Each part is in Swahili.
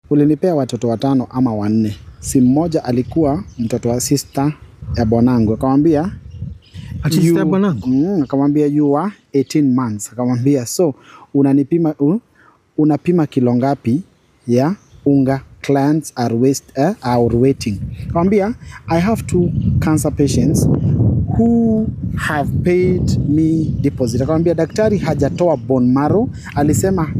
Ulinipea watoto 5 ama 4. Si mmoja alikuwa mtoto wa sister ya bwanangu. Akamwambia sister ya bwanangu. Akamwambia you are 18 months. Akamwambia so unapima kilo ngapi ya unga? Clients are waiting. Akamwambia I have 2 cancer patients who have paid me deposit. Akamwambia daktari hajatoa bone marrow, alisema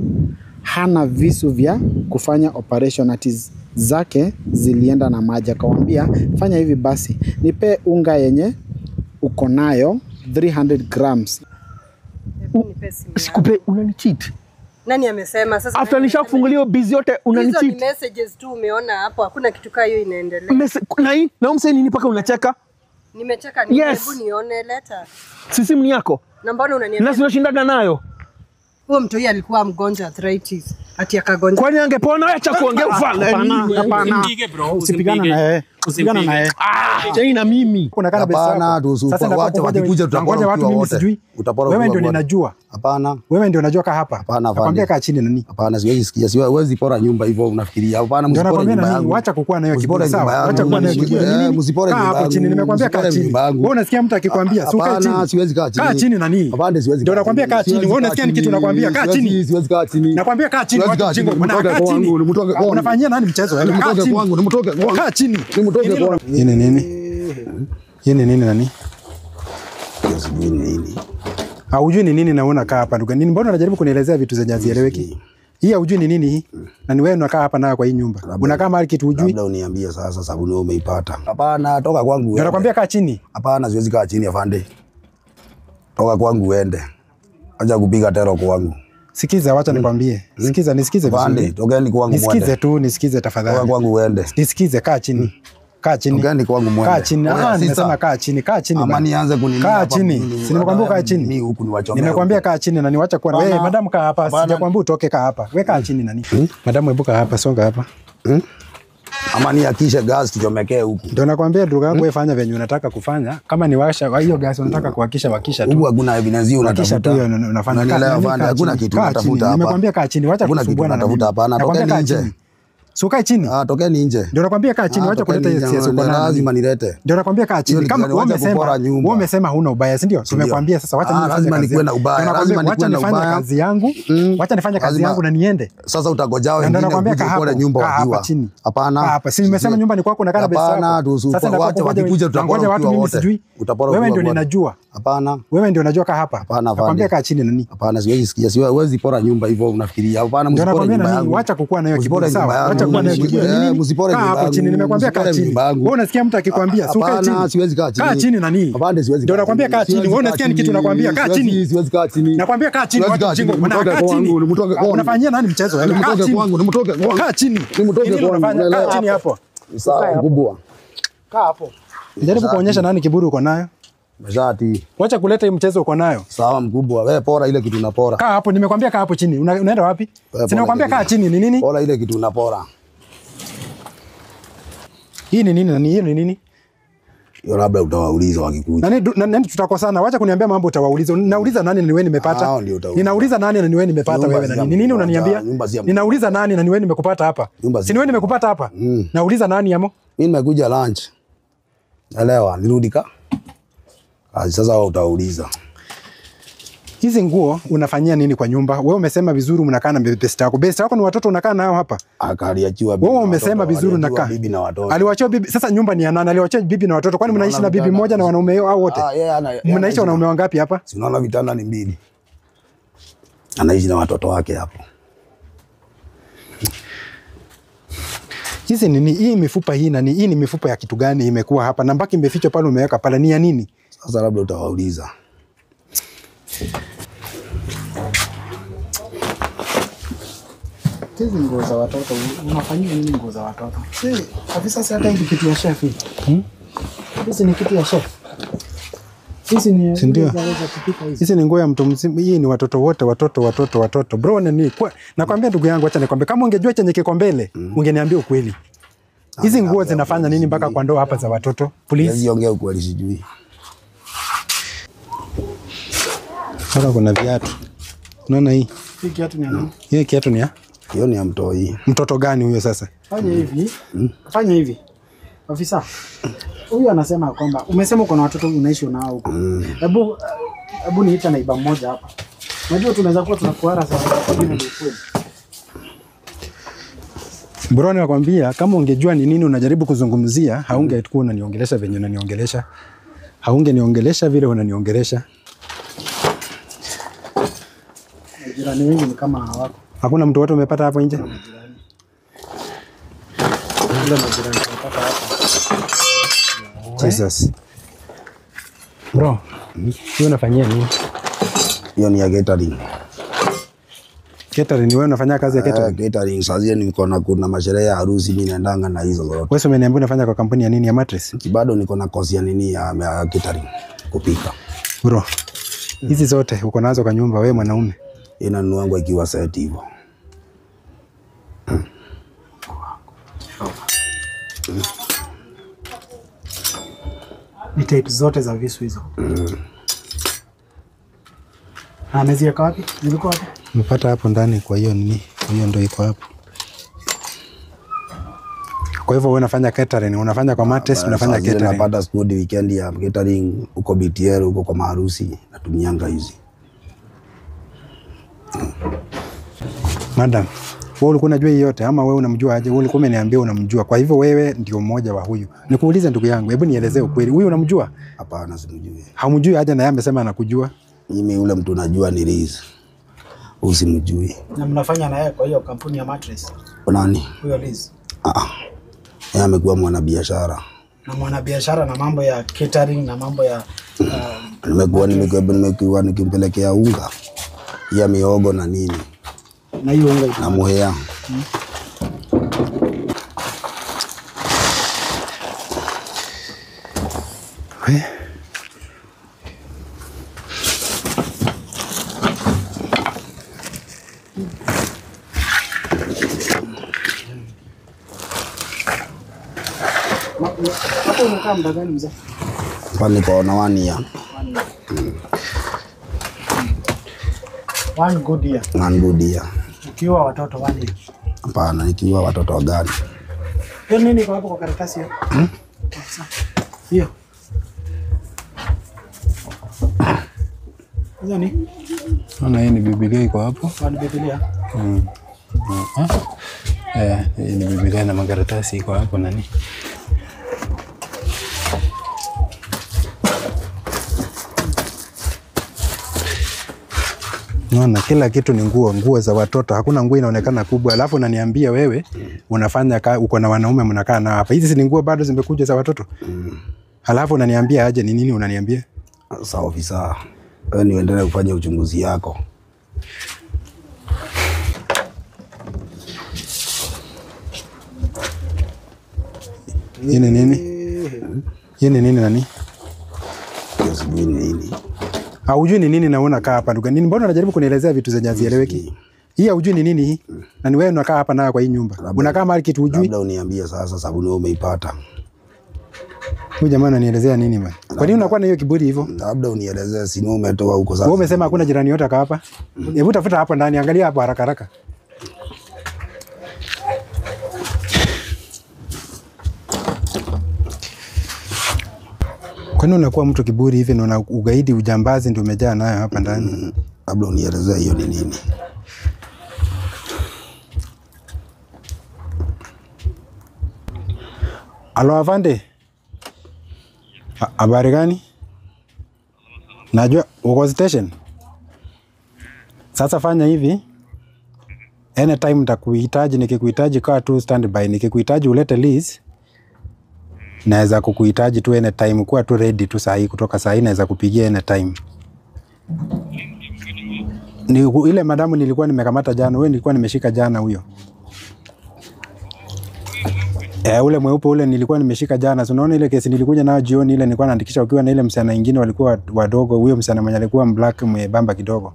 hana visu vya kufanya operation, ati zake zilienda na maji. Akamwambia fanya hivi basi, nipe unga yenye uko nayo 300 grams. Sikupe, unanicheat. Nani amesema sasa? After nishakufungulia busy yote unanicheat. Hizo ni messages tu umeona hapo, hakuna kitu kama hiyo inaendelea. Na umse nini paka unacheka? Nimecheka ni hebu nione letter. Sisi mni yako. Na mbona unaniambia? Na tunashindaga nayo. Huyo mtu yeye alikuwa mgonjwa arthritis. Ati akagonja. Kwani angepona acha kuongea ufala. Hapana. Usipigana na yeye. Usipigana na yeye. Chai na mimi. Kuna kana pesa. Hapana, tuache wakikuja tutapora watu wote. Wewe ndio ninajua. Hapana. Wewe ndio unajua kaa hapa. Nakwambia kaa chini nani? Hapana, siwezi sikia. Siwezi pora nyumba hivyo unafikiria. Hapana, msipore nyumba yangu. Acha kukua na hiyo kiburi sawa. Acha kuwa na hiyo kiburi. Msipore nyumba yangu. Kaa chini, nimekwambia kaa chini. Wewe unasikia mtu akikwambia si kaa chini. Hapana, siwezi kaa chini. Kaa chini nani? Hapana, siwezi. Ndio nakwambia kaa chini. Wewe unasikia ni kitu nakwambia kaa chini. Siwezi kaa chini. Nakwambia kaa chini. Watu chingo kaa chini. Unafanyia nani mchezo? Kaa chini. Kaa chini. Nini nini? Yini nini nani? Sijui nini. Hujui ni nini naona kaa hapa ndugu. Nini mbona unajaribu kunielezea vitu zenye hazieleweki? Hii hujui ni nini hii? Na ni wewe unakaa hapa nayo kwa hii nyumba. Unakaa mahali kitu hujui? Labda uniambie sasa sabuni wewe umeipata. Hapana, toka kwangu wewe. Nakwambia kaa chini. Hapana, siwezi kaa chini afande. Toka kwangu uende. Acha kupiga tero kwangu. Sikiza, wacha nikwambie. Sikiza, nisikize vizuri. Afande, tokeni kwangu muende. Nisikize tu, nisikize tafadhali. Toka kwangu uende. Nisikize, kaa chini. Kaa chini. Tokeni kwangu muende. Kaa chini. Nimesema kaa chini. Kaa chini. Ama nianze kunilea hapa. Kaa chini. Si nimekwambia kaa chini. Mimi huku niwachomea. Nimekwambia kaa chini na niwacha kwa wewe. Madam kaa hapa. Sijakwambia utoke kaa hapa. Wewe kaa chini nani? Madam hebu kaa hapa, songa hapa. Ama niakishe gas tuchomekee huku. Ndio nakwambia ndugu yangu wewe fanya venye unataka kufanya. Kama ni washa hiyo gas unataka kuhakisha wakisha tu. Huku hakuna evidence unatafuta. Unafanya hakuna kitu unatafuta hapa. Nimekwambia kaa chini, wacha kusumbua na unatafuta hapa. Na tokeni nje. So kaa chini. Tokeni nje. Ndio nakwambia kaa chini, wacha kuleta siasa uko nayo. Lazima nilete. Ndio nakwambia kaa chini. Kama wewe umesema huna ubaya, si ndio? Tumekwambia sasa wacha nifanye lazima nikuwe na ubaya. Lazima nikuwe na ubaya. Kazi yangu. Wacha nifanye kazi yangu na niende. Sasa utagojao wengine ukuje nyumba wakiwa. Hapana. Hapa si nimesema nyumba ni kwako na kana pesa yako. Hapana, sasa wacha wakikuja tutapora watu wote. Wewe ndio ninajua. Hapana. Wewe ndio unajua kaa hapa. Nakwambia kaa chini nani? Hapana, siwezi sikia. Siwezi pora nyumba hivyo unafikiria. Hapana, msipore nyumba yangu. Wacha kukua na hiyo kiburi sawa. Wacha kuwa na hiyo kiburi. Msipore nyumba yangu. Kaa chini, nimekwambia kaa chini. Wewe unasikia mtu akikwambia si kaa chini. Hapana, siwezi kaa chini. Kaa chini nani? Hapana, siwezi. Ndio nakwambia kaa chini. Wewe unasikia ni kitu nakwambia kaa chini. Siwezi kaa chini. Nakwambia kaa chini. Watu chingo kaa chini. Unafanyia nani mchezo? Kaa chini. Nimtoke kwangu. Kaa chini. Nimtoke kwangu. Kaa chini hapo. Sawa mkubwa. Kaa hapo. Jaribu kuonyesha nani kiburi uko nayo. Mshati. Wacha kuleta hii mchezo uko nayo. Sawa mkubwa. Wewe pora ile kitu unapora. Kaa hapo, nimekwambia kaa hapo chini. Unaenda wapi? Sinakwambia kaa chini. Ni nini? Pora ile kitu unapora. Hii ni nini? Nani hiyo ni nini? Hiyo labda utawauliza wakikuja. Nani tutakosana? Wacha kuniambia mambo utawauliza. Ninauliza nani na ni wewe nimepata? Ninauliza nani na ni wewe nimepata wewe na nini? Nini unaniambia? Ninauliza nani na ni wewe nimekupata hapa? Si ni wewe nimekupata hapa? Nauliza nani yamo? Mimi nimekuja lunch. Elewa, nirudi ka. Sasa wewe utauliza. Hizi nguo unafanyia nini kwa nyumba? Wewe umesema vizuri mnakaa na best yako. Best yako ni watoto unakaa nao hapa. Akaliachiwa bibi. Wewe umesema vizuri unakaa. Bibi na watoto. Aliwaachia bibi. Sasa nyumba ni ya nani? Aliwaachia bibi na watoto. Kwani mnaishi na bibi mmoja na wanaume au wote? Mnaishi wanaume wangapi hapa? Si unaona vitanda ni 2. Anaishi na watoto wake hapo. Hizi nini? Hii mifupa hii nani? Hii ni mifupa ya kitu gani imekuwa hapa? Na mpaka imefichwa pale umeweka pale ni ya nini? Sasa labda utawauliza. Hizi nguo za watoto unafanyia nini nguo za watoto? Kabisa sasa hata hii kitu ya chef hii. Hizi ni kitu ya chef. Hizi ni ndio. Hizi ni nguo ya mtu mzima. Hii ni watoto wote, watoto. Bro nani? Nakwambia ndugu yangu acha nikwambie kama ungejua chenye kiko mbele, ungeniambia ukweli. Hizi nguo zinafanya nini mpaka kwa ndoo hapa za watoto? Please. Hizi ongea ukweli sijui. Hapa kuna viatu. Unaona hii? Hii kiatu ni nini? Hii kiatu ni ya? Hiyo ni ya mtoi. Mtoto gani huyo sasa? Fanya hivi. Fanya hivi. Ofisa. Huyu anasema kwamba umesema uko na watoto unaishi nao huko. Hebu niita naiba mmoja hapa. Unajua tunaweza kuwa tunakuara sana kwa hiyo ndio kweli. Bro, nakwambia kama ungejua ni nini unajaribu kuzungumzia, haungekuwa unaniongelesha venye unaniongelesha. Haungeniongelesha vile unaniongelesha. Jirani wengi ni kama hawako. Hakuna mtu wote umepata hapo nje? Ile majirani tunapata hapa. Jesus. Bro, hiyo unafanyia nini? Hiyo ni ya catering. Catering, wewe unafanya kazi ya catering? Catering, sasa niko na kuna masherehe ya harusi mimi naendanga na hizo zote. Wewe umeniambia unafanya kwa kampuni ya nini, ya mattress? Bado niko na kozi ya nini ya catering, kupika. Bro, hizi zote uko nazo kwa nyumba wewe mwanaume? Inanuangwa ikiwa set hivyo. Ni tape zote za visu hizo. Ameziweka wapi? Zilikuwa wapi? Mpata hapo ndani, kwa hiyo nini? Hiyo ndio iko hapo. Kwa hivyo wewe unafanya catering, unafanya kwa mattress, unafanya catering. Napata school weekend ya catering huko BTR, huko kwa maharusi natumianga hizi. Madam, wewe ulikuwa unajua hii yote ama wewe unamjua aje? Wewe ulikuwa umeniambia unamjua. Kwa hivyo wewe ndio mmoja wa huyu. Nikuulize ndugu yangu, hebu nielezee ukweli. Huyu unamjua? Hapana, simjui. Hamjui aje na yeye amesema anakujua? Mimi yule mtu najua ni Liz. Usimjui. Na mnafanya na yeye kwa hiyo kampuni ya mattress? Nani? Huyo Liz. Yeye amekuwa mwanabiashara. Na mwanabiashara na mambo ya catering na mambo ya nimekuwa nikimpelekea unga ya miogo na nini. Na hiyo unga na muhea. Hapo unakaa muda gani mzee? Kwa niko na 1 year. One good year. One good year. Ukiwa watoto 1 year. Hapana, nikiwa watoto wa gani? Hiyo nini kwa hapo kwa karatasi hiyo? Hiyo. Hiyo ni? Naona hii ni Biblia iko hapo. Ni Biblia. Hii ni Biblia na makaratasi iko hapo nani? Naona kila kitu ni nguo za watoto. Hakuna nguo inaonekana kubwa. Alafu unaniambia wewe unafanya uko na wanaume mnakaa na hapa. Hizi ni nguo bado zimekuja za watoto? Alafu unaniambia aje, ni nini unaniambia? Sawa ofisa. Wewe niendelee kufanya uchunguzi yako. Hii ni nini? Hii ni nini nani? Sijui ni nini. Haujui ni nini na unakaa hapa ndugu. Nini mbona unajaribu kunielezea vitu zenye hazieleweki? Hii haujui ni nini hii? Na ni wewe unakaa hapa nayo kwa hii nyumba. Unakaa mahali kitu hujui? Labda uniambie sasa sabuni wewe umeipata. Huyu jamaa ananielezea nini bwana? Kwa nini unakuwa na hiyo kiburi hivyo? Labda unielezee si wewe umetoa huko sasa. Wewe umesema hakuna jirani yote aka hapa. Hebu tafuta hapa ndani, angalia hapo haraka haraka. Kwa nini unakuwa mtu kiburi hivi na ugaidi ujambazi ndio umejaa nayo hapa ndani? Labda unielezee hiyo ni nini? Alo afande. Habari gani? Najua uko station. Sasa fanya hivi. Anytime nitakuhitaji, nikikuhitaji kaa tu standby. Nikikuhitaji ulete list. Naweza kukuhitaji tu anytime, kuwa tu ready tu saa hii, kutoka saa hii naweza kupigia anytime. Ni ile madamu nilikuwa nimekamata jana, wewe nilikuwa nimeshika jana huyo. Ule mweupe ule nilikuwa nimeshika jana. Unaona ile kesi nilikuja nayo jioni ile nilikuwa naandikisha ukiwa na ile msichana mwingine walikuwa wadogo, huyo msichana mwenye alikuwa black mwebamba kidogo.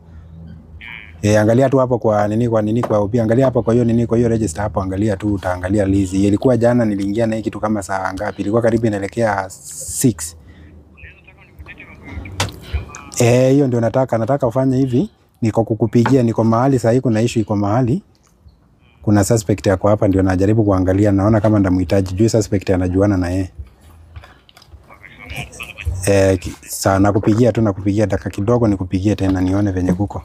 Angalia tu hapo kwa nini kwa upi, angalia hapo kwa hiyo kwa hiyo register hapo, angalia tu utaangalia Lizi. Ilikuwa jana niliingia na kitu kama saa ngapi? Ilikuwa karibu inaelekea 6. Hiyo ndio nataka ufanye hivi. Niko kukupigia, niko mahali saa hii kuna issue iko mahali. kuna suspect yako hapa, ndio najaribu kuangalia, naona kama ndamhitaji juu suspect anajuana na yeye. Sawa, nakupigia dakika kidogo, nikupigie tena nione venye kuko.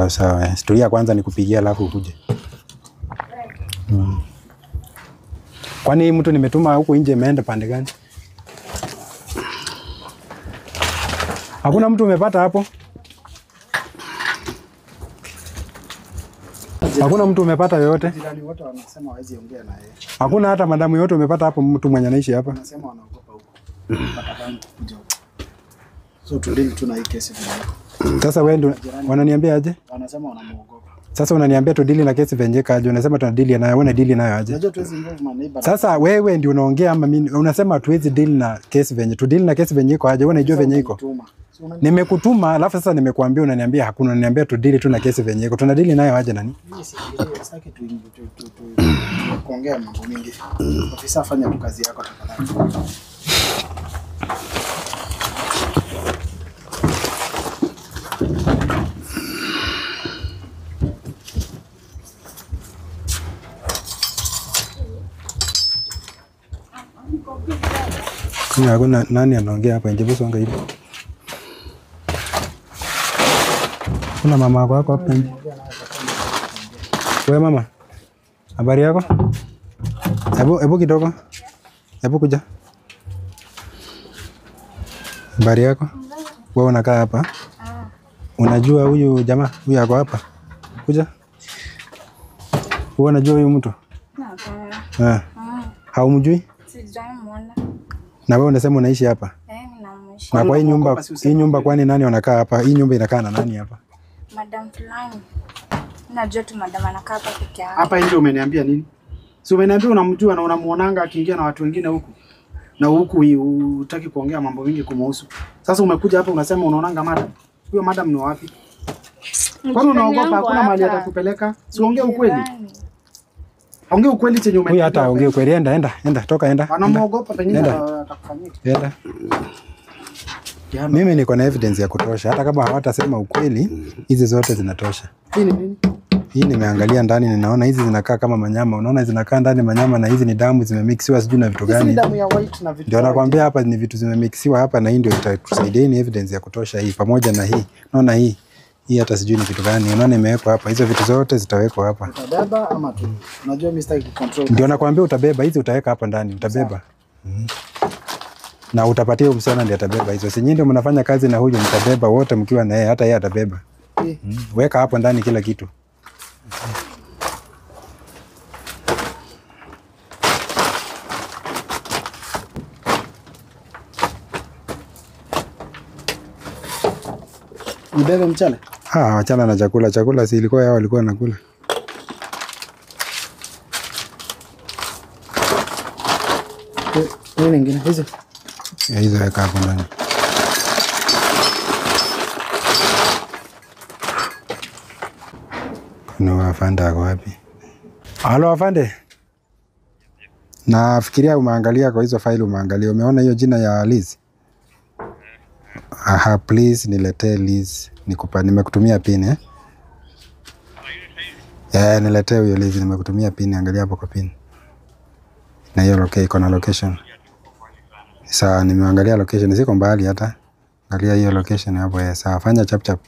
Sawa. Historia kwanza nikupigia alafu ukuje. Kwani mtu nimetuma huko nje imeenda pande gani? Hakuna mtu umepata hapo? Hakuna mtu umepata yoyote? Jirani wote wanasema hawezi ongea na yeye. Hakuna hata madamu yote umepata hapo, mtu mwenye anaishi hapa? Wanasema wanaogopa huko. Watakangu kuja huko. So tudili tuna hii kesi tunayo. Sasa wewe ndio wananiambia aje? Wanasema wanamuogopa. Sasa unaniambia tudili na kesi venjeka aje? Unasema tunadili nayo, wewe unadili nayo aje? Unajua tuwezi involve maneighbor. Sasa wewe ndio unaongea ama mimi? Unasema tuwezi deal na kesi venye. Tudili na kesi venye iko aje? Wewe unajua venye iko? Nimekutuma alafu sasa nimekuambia unaniambia hakuna, unaniambia tudili tu na kesi venye iko. Tunadili nayo aje nani? Mimi sitaki kuongea mambo mengi. Ofisa fanya tu kazi yako tafadhali. Kuna nani anaongea hapa nje? Songa hivi. Kuna mama wako hapa nje. Wewe mama, habari yako? Hebu kidogo. Hebu kuja. Habari yako? Wewe unakaa hapa? Unajua huyu jamaa? Huyu ako hapa? Kuja. Wewe unajua huyu mtu? Hapana. Haumjui? Sijamuona. Na wewe unasema unaishi hapa? Ninaishi. Na kwa hii nyumba kwani nani wanakaa hapa? Hii nyumba inakaa na nani hapa? Madam fulani. Najua tu madam anakaa hapa peke yake. Hapa nje umeniambia nini? Si umeniambia unamjua na unamuonanga akiingia na watu wengine huku. Na huku hutaki kuongea mambo mengi kumhusu. Sasa umekuja hapa unasema unaonanga madam. Huyo madam ni wapi? Kwani unaogopa hakuna mahali atakupeleka? Si ongea ukweli. Ongea ukweli chenye umeniambia. Huyu hata ongea ukweli. Enda, toka enda. Wanamuogopa pengine atakufanyia. Enda. Mimi niko na evidence ya kutosha. Hata kama hawatasema ukweli, hizi zote zinatosha. Hii ni nini? Hii nimeangalia ndani, ninaona hizi zinakaa kama manyama. Unaona zinakaa ndani manyama, na hizi ni damu zimemixiwa sijui na vitu gani. Hizi ni damu ya white na vitu. Ndio nakwambia hapa ni vitu zimemixiwa hapa, na hii ndio itatusaidia. Hii ni evidence ya kutosha hii, pamoja na hii. Unaona hii hata sijui ni kitu gani. Unaona imewekwa hapa. Hizo vitu zote zitawekwa hapa. Utabeba ama tu? Unajua mimi sitaki control. Ndio nakwambia utabeba hizi, utaweka hapa ndani, utabeba. Na utapatia msichana ndiye atabeba hizo. Si nyinyi ndio mnafanya kazi na huyu, mtabeba wote mkiwa na yeye, hata yeye atabeba. Weka hapo ndani kila kitu. Nibebe mchele? Wachana na chakula. Chakula si ilikuwa yao walikuwa nakula. Nini nyingine hizo? Hizo weka hapo ndani. Ni afande ako wapi? Halo afande. Nafikiria umeangalia kwa hizo faili, umeangalia. Umeona hiyo jina ya Liz? Please niletee Liz. Nimekutumia pin niletee huyo Liz, nimekutumia pin, angalia hapo kwa pin. Na hiyo iko na location. Sawa, nimeangalia location, siko mbali hata. Angalia hiyo location hapo. Sawa, fanya chap.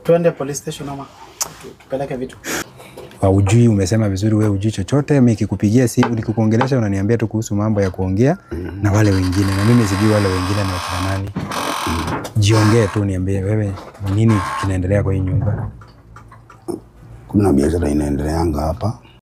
Twende police station ama tupeleke vitu. Hujui, umesema vizuri wewe hujui chochote. Mimi nikikupigia simu nikikuongelesha unaniambia tu kuhusu mambo ya kuongea na wale wengine, na mimi sijui wale wengine ni wakina nani. Jiongee tu, niambie wewe nini kinaendelea kwa hii nyumba. Kuna biashara inaendeleanga hapa.